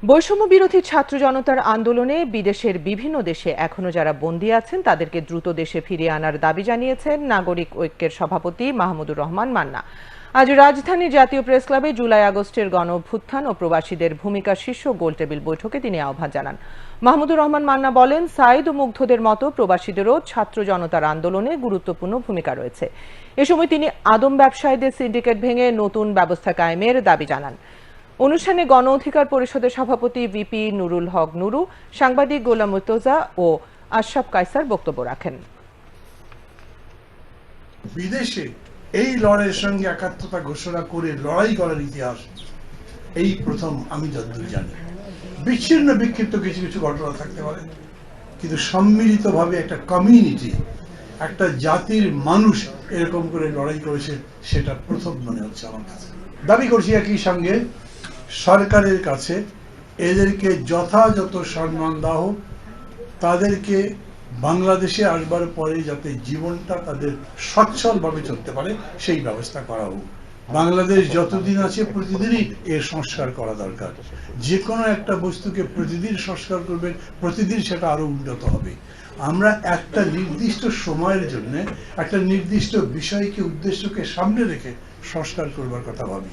বৈষম্য বিরোধী ছাত্র জনতার আন্দোলনে বিদেশের বিভিন্ন দেশে এখনো যারা বন্দী আছেন তাদেরকে দ্রুত দেশে ফিরিয়ে আনার দাবি জানিয়েছেন নাগরিক ঐক্যের সভাপতি মাহমুদুর রহমান মান্না। আজ রাজধানীর জাতীয় প্রেস ক্লাবে জুলাই আগস্টের গণঅভ্যুত্থান ও প্রবাসীদের ভূমিকা শীর্ষ গোলটেবিল বৈঠকে তিনি আহ্বান জানান। মাহমুদুর রহমান মান্না বলেন, সাইদ ও মুগ্ধদের মতো প্রবাসীদেরও ছাত্র জনতার আন্দোলনে গুরুত্বপূর্ণ ভূমিকা রয়েছে। এ সময় তিনি আদম ব্যবসায়ীদের সিন্ডিকেট ভেঙে নতুন ব্যবস্থা কায়েমের দাবি জানান। অনুষ্ঠানে গণ অধিকার পরিষদের সভাপতি ভিপি নুরুল হক নুরু, সাংবাদিক গোলাম মুর্তজা ও আশরাফ কায়সার বক্তব্য রাখেন। বিদেশে এই লড়াইয়ের সঙ্গে একাত্মতা ঘোষণা করে লড়াই করার ইতিহাস এই প্রথম আমি যতদূর জানি। বিচ্ছিন্ন বিক্ষিপ্ত কিছু কিছু ঘটনা থাকতে পারে, কিন্তু সম্মিলিতভাবে একটা কমিউনিটি, একটা জাতির মানুষ এরকম করে লড়াই করেছে, সেটা প্রথম মনে হচ্ছে আমার কাছে। দাবি করছি একই সঙ্গে সরকারের কাছে এদেরকে যথাযথ সম্মান দেওয়া হোক, তাদেরকে বাংলাদেশে আসবার পরে যাতে জীবনটা তাদের সচ্ছলভাবে চলতে পারে সেই ব্যবস্থা করা হোক। বাংলাদেশ যতদিন আছে প্রতিদিনই এর সংস্কার করা দরকার। যে কোনো একটা বস্তুকে প্রতিদিন সংস্কার করবেন, প্রতিদিন সেটা আরো উন্নত হবে। আমরা একটা নির্দিষ্ট সময়ের জন্য একটা নির্দিষ্ট বিষয়কে, উদ্দেশ্যকে সামনে রেখে সংস্কার করবার কথা ভাবি।